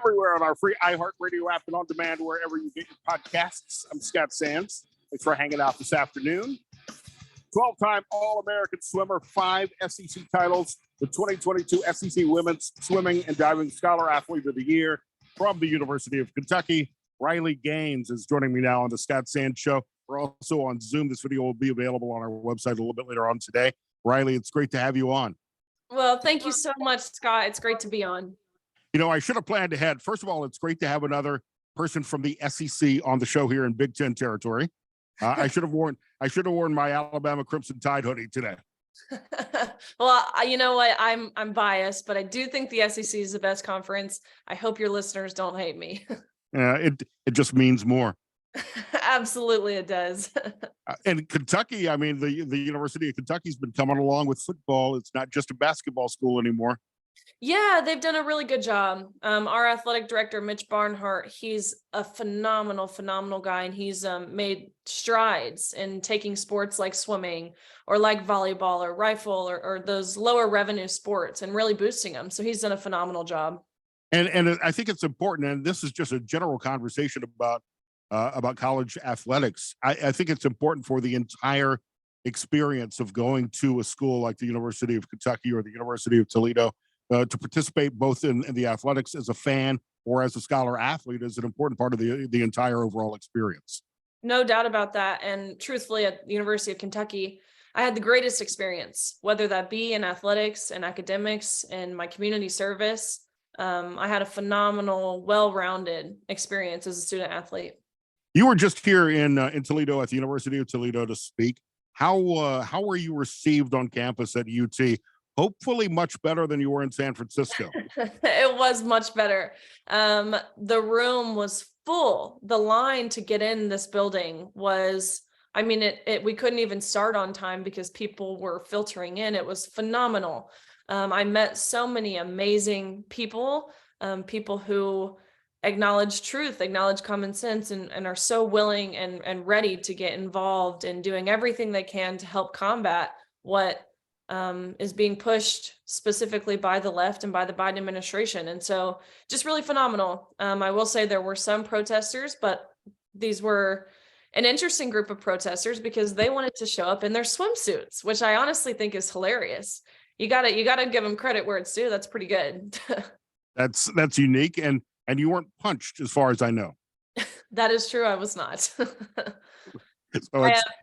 everywhere on our free iHeartRadio app and on demand wherever you get your podcasts. I'm Scott Sands. Thanks for hanging out this afternoon. 12-time All-American swimmer, 5 SEC titles, the 2022 SEC Women's Swimming and Diving Scholar Athlete of the Year from the University of Kentucky. Riley Gaines is joining me now on the Scott Sands Show. We're also on Zoom. This video will be available on our website a little bit later on today. Riley, it's great to have you on. Well, thank you so much, Scott. It's great to be on. You know, I should have planned ahead. First of all, it's great to have another person from the SEC on the show here in Big Ten territory. I should have worn my Alabama Crimson Tide hoodie today. Well, you know what? I'm biased, but I do think the SEC is the best conference. I hope your listeners don't hate me. It just means more. Absolutely, it does. And Kentucky, I mean, the University of Kentucky's been coming along with football. It's not just a basketball school anymore. Yeah, they've done a really good job. Our athletic director, Mitch Barnhart, he's a phenomenal guy, and he's made strides in taking sports like swimming or like volleyball or rifle or those lower revenue sports and really boosting them. So he's done a phenomenal job. And I think it's important, and this is just a general conversation about college athletics. I think it's important for the entire experience of going to a school like the University of Kentucky or the University of Toledo to participate both in the athletics as a fan or as a scholar athlete is an important part of the entire overall experience. No doubt about that. And truthfully, at the University of Kentucky, I had the greatest experience, whether that be in athletics and academics and my community service. I had a phenomenal, well-rounded experience as a student athlete. You were just here in Toledo at the University of Toledo to speak. How were you received on campus at UT? Hopefully much better than you were in San Francisco. It was much better. The room was full. The line to get in this building was, I mean, we couldn't even start on time because people were filtering in. It was phenomenal. I met so many amazing people, people who acknowledge truth, acknowledge common sense, and are so willing and ready to get involved in doing everything they can to help combat what is being pushed specifically by the left and by the Biden administration. And so just really phenomenal. I will say there were some protesters, but these were an interesting group of protesters because they wanted to show up in their swimsuits, which I honestly think is hilarious. You gotta give them credit where it's due. That's pretty good. That's unique. And you weren't punched as far as I know. That is true. I was not. So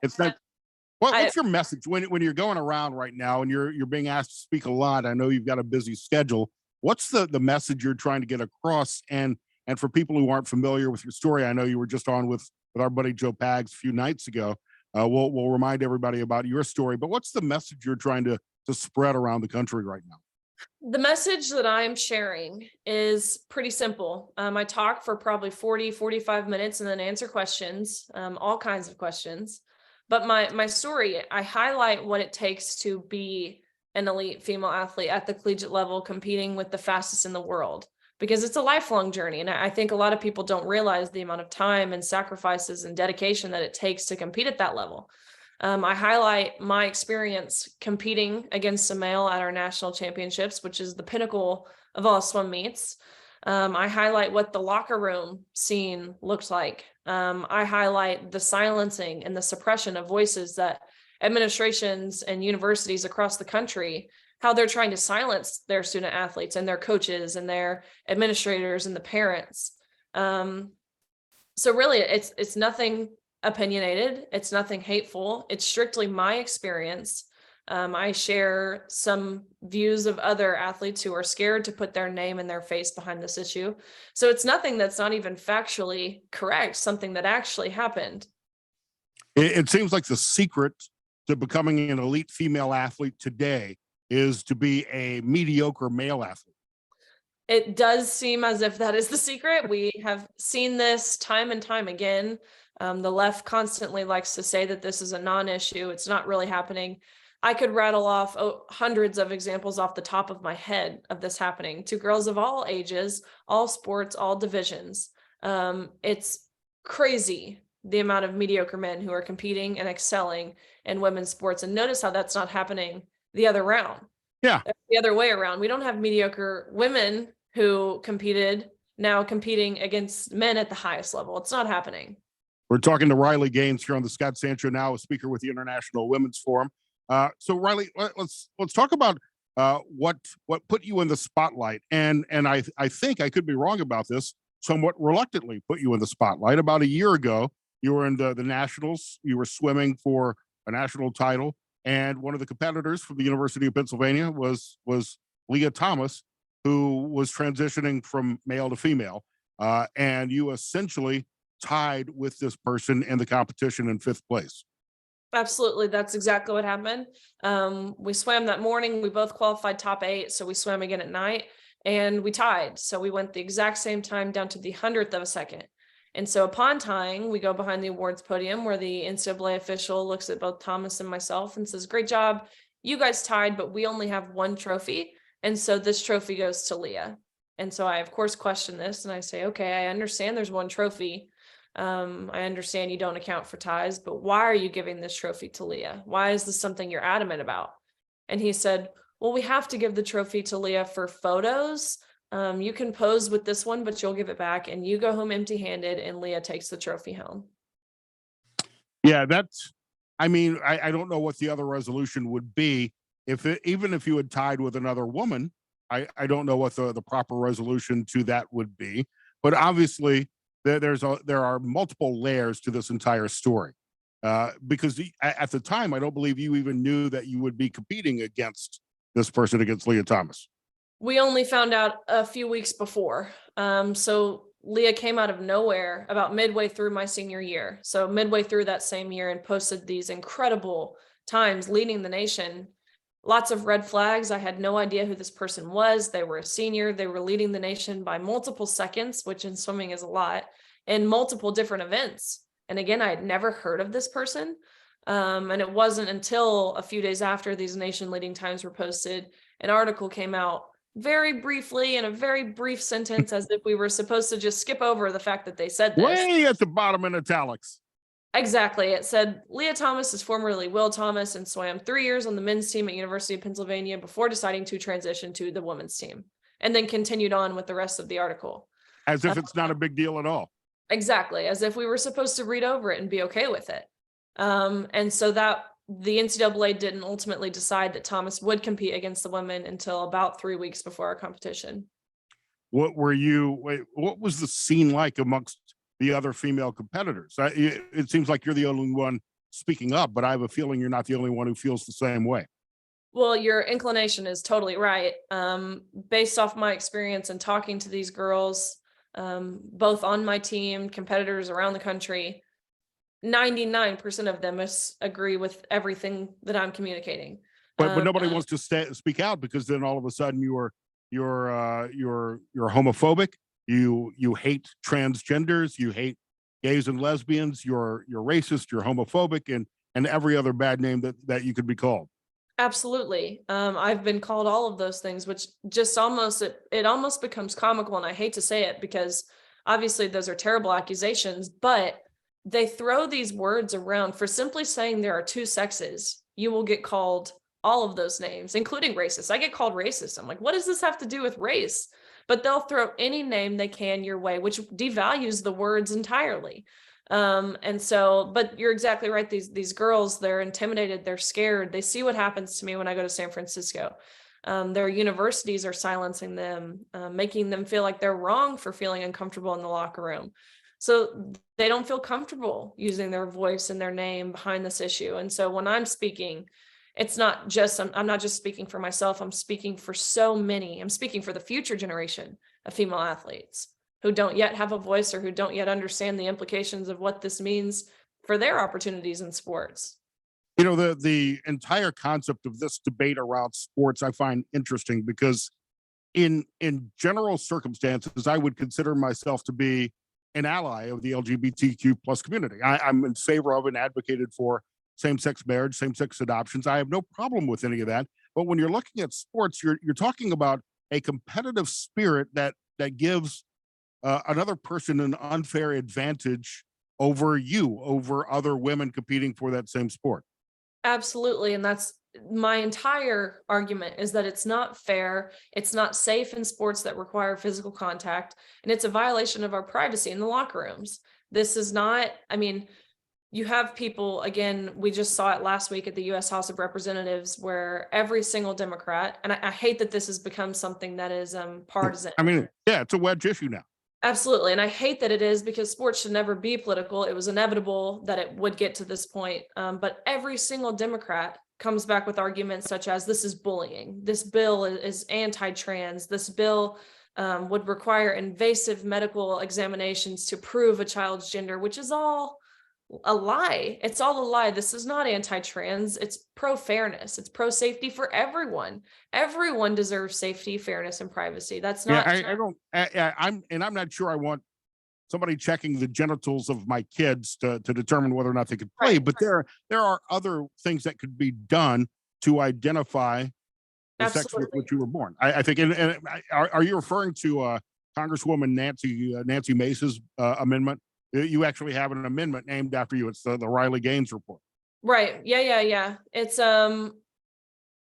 it's not. What's your message when you're going around right now and you're being asked to speak a lot? I know you've got a busy schedule. What's the message you're trying to get across? And for people who aren't familiar with your story, I know you were just on with our buddy Joe Pags a few nights ago. We'll remind everybody about your story. But what's the message you're trying to spread around the country right now? The message that I'm sharing is pretty simple. I talk for probably 45 minutes and then answer questions, all kinds of questions. But my story, I highlight what it takes to be an elite female athlete at the collegiate level, competing with the fastest in the world, because it's a lifelong journey. And I think a lot of people don't realize the amount of time and sacrifices and dedication that it takes to compete at that level. I highlight my experience competing against a male at our national championships, which is the pinnacle of all swim meets. I highlight what the locker room scene looked like. I highlight the silencing and the suppression of voices that administrations and universities across the country, how they're trying to silence their student athletes and their coaches and their administrators and the parents. So really, it's nothing opinionated. It's nothing hateful. It's strictly my experience. I share some views of other athletes who are scared to put their name and their face behind this issue. So it's nothing that's not even factually correct, something that actually happened. It seems like the secret to becoming an elite female athlete today is to be a mediocre male athlete. It does seem as if that is the secret. We have seen this time and time again. The left constantly likes to say that this is a non-issue. It's not really happening. I could rattle off hundreds of examples off the top of my head of this happening to girls of all ages, all sports, all divisions. It's crazy the amount of mediocre men who are competing and excelling in women's sports. And notice how that's not happening the other round. Yeah. The other way around. We don't have mediocre women who competed now competing against men at the highest level. It's not happening. We're talking to Riley Gaines here on the Scott Sancho Now, a speaker with the International Women's Forum. So Riley, let's talk about what put you in the spotlight, and I think I could be wrong about this. Somewhat reluctantly put you in the spotlight. About a year ago, you were in the nationals. You were swimming for a national title, and one of the competitors from the University of Pennsylvania was Leah Thomas, who was transitioning from male to female, and you essentially tied with this person in the competition in fifth place. Absolutely. That's exactly what happened. We swam that morning. We both qualified top 8. So we swam again at night and we tied. So we went the exact same time down to the 100th of a second. And so upon tying, we go behind the awards podium where the NCAA official looks at both Thomas and myself and says, "Great job. You guys tied, but we only have one trophy. And so this trophy goes to Leah." And so I, of course, question this and I say, "Okay, I understand there's one trophy. I understand you don't account for ties, but why are you giving this trophy to Leah? Why is this something you're adamant about?" And he said, "Well, we have to give the trophy to Leah for photos. You can pose with this one, but you'll give it back and you go home empty-handed and Leah takes the trophy home." Yeah, I don't know what the other resolution would be even if you had tied with another woman. I don't know what the proper resolution to that would be, but obviously there are multiple layers to this entire story, because at the time I don't believe you even knew that you would be competing against this person, against Leah Thomas. We only found out a few weeks before. So Leah came out of nowhere about midway through my senior year. So midway through that same year, and posted these incredible times leading the nation. Lots of red flags. I had no idea who this person was. They were a senior. They were leading the nation by multiple seconds, which in swimming is a lot, in multiple different events. And again, I had never heard of this person. And it wasn't until a few days after these nation leading times were posted, an article came out very briefly in a very brief sentence, as if we were supposed to just skip over the fact that they said this. Way at the bottom in italics. Exactly. It said, "Leah Thomas is formerly Will Thomas and swam 3 years on the men's team at University of Pennsylvania before deciding to transition to the women's team," and then continued on with the rest of the article. As if it's not a big deal at all. Exactly. As if we were supposed to read over it and be okay with it. And so that the NCAA didn't ultimately decide that Thomas would compete against the women until about 3 weeks before our competition. What was the scene like amongst the other female competitors? It seems like you're the only one speaking up, but I have a feeling you're not the only one who feels the same way. Well, your inclination is totally right. Based off my experience and talking to these girls, both on my team, competitors around the country, 99% of them agree with everything that I'm communicating. But nobody wants to speak out, because then all of a sudden you're homophobic. You hate transgenders. You hate gays and lesbians. You're racist. You're homophobic, and every other bad name that you could be called. Absolutely. I've been called all of those things, which just almost becomes comical. And I hate to say it, because obviously those are terrible accusations, but they throw these words around. For simply saying there are two sexes, you will get called all of those names, including racist. I get called racist. I'm like, what does this have to do with race? But they'll throw any name they can your way, which devalues the words entirely. And so, but you're exactly right. These girls, they're intimidated, they're scared. They see what happens to me when I go to San Francisco. Their universities are silencing them, making them feel like they're wrong for feeling uncomfortable in the locker room. So they don't feel comfortable using their voice and their name behind this issue. And so when I'm speaking, it's not just, I'm not just speaking for myself. I'm speaking for so many. I'm speaking for the future generation of female athletes who don't yet have a voice, or who don't yet understand the implications of what this means for their opportunities in sports. You know, the entire concept of this debate around sports I find interesting, because in general circumstances, I would consider myself to be an ally of the LGBTQ plus community. I'm in favor of and advocated for same-sex marriage, same-sex adoptions. I have no problem with any of that. But when you're looking at sports, you're talking about a competitive spirit that gives another person an unfair advantage over other women competing for that same sport. Absolutely. And that's my entire argument is that it's not fair, it's not safe in sports that require physical contact, and it's a violation of our privacy in the locker rooms. This is not, I mean, you have people, again, we just saw it last week at the US House of Representatives, where every single Democrat, and I hate that this has become something that is partisan. I mean, yeah, it's a wedge issue now. Absolutely. And I hate that it is, because sports should never be political. It was inevitable that it would get to this point. But every single Democrat comes back with arguments such as, this is bullying. This bill is anti-trans. This bill would require invasive medical examinations to prove a child's gender, which is all a lie. It's all a lie. This is not anti-trans. It's pro-fairness. It's pro-safety for everyone. Everyone deserves safety, fairness, and privacy. That's not. Yeah, I'm not sure I want somebody checking the genitals of my kids to determine whether or not they could play. Right. But there are other things that could be done to identify the sex with which you were born. I think. And are you referring to Congresswoman Nancy Mace's amendment? You actually have an amendment named after you. It's the Riley Gaines report. Right. Yeah. It's I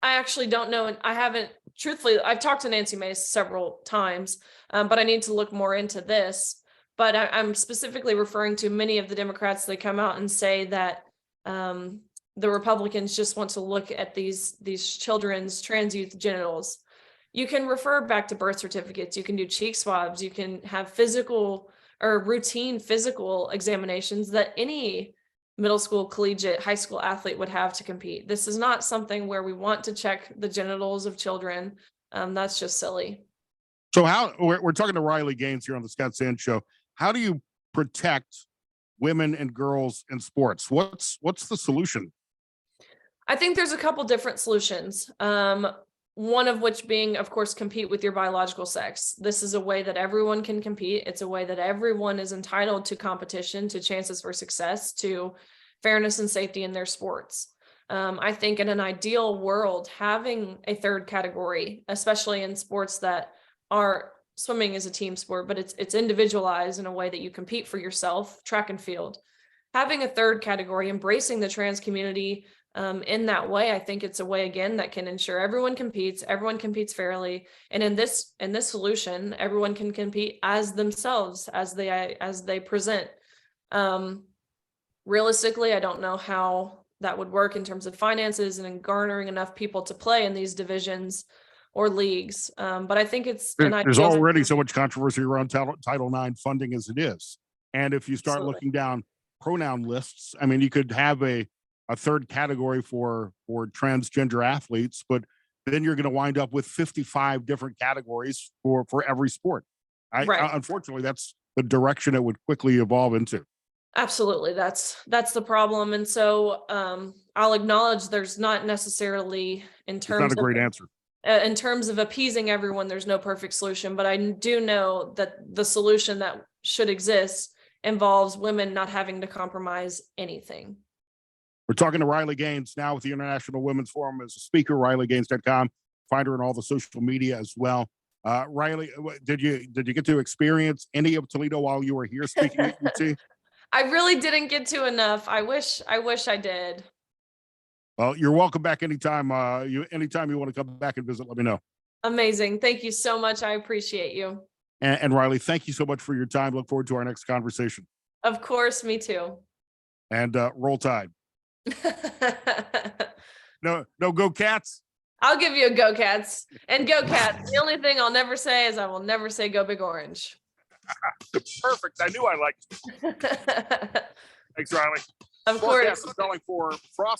actually don't know, and I haven't, truthfully, I've talked to Nancy Mace several times, but I need to look more into this. But I'm specifically referring to many of the Democrats that come out and say that the Republicans just want to look at these children's trans youth genitals. You can refer back to birth certificates. You can do cheek swabs. You can have physical or routine physical examinations that any middle school, collegiate, high school athlete would have to compete. This is not something where we want to check the genitals of children. That's just silly. So we're talking to Riley Gaines here on the Scott Sands Show. How do you protect women and girls in sports? What's the solution? I think there's a couple different solutions. One of which being, of course, compete with your biological sex. This is a way that everyone can compete. It's a way that everyone is entitled to competition, to chances for success, to fairness and safety in their sports. I think in an ideal world, having a third category, especially in sports that are, swimming is a team sport, but it's individualized in a way that you compete for yourself, track and field. Having a third category, embracing the trans community in that way, I think it's a way, again, that can ensure everyone competes fairly. And in this solution, everyone can compete as themselves, as they present. Realistically, I don't know how that would work in terms of finances and in garnering enough people to play in these divisions or leagues. But I think there's already so much controversy around Title IX funding as it is. And if you start Absolutely. looking down pronoun lists, I mean, you could have a third category for transgender athletes, but then you're going to wind up with 55 different categories for every sport. Right. Unfortunately, that's the direction it would quickly evolve into. Absolutely. That's the problem. And so I'll acknowledge there's not necessarily, in terms It's not a great answer. In terms of appeasing everyone, there's no perfect solution, but I do know that the solution that should exist involves women not having to compromise anything. We're talking to Riley Gaines now with the International Women's Forum as a speaker, RileyGaines.com. Find her on all the social media as well. Riley, did you get to experience any of Toledo while you were here speaking at UT? I really didn't get to enough. I wish I did. Well, you're welcome back anytime. Anytime you want to come back and visit, let me know. Amazing. Thank you so much. I appreciate you. And Riley, thank you so much for your time. Look forward to our next conversation. Of course, me too. And roll Tide. No, go Cats. I'll give you a go Cats. And go Cats. The only thing I'll never say is I will never say go Big Orange. Perfect. I knew I liked it. Thanks, Riley. Of course. Forecast is calling for frost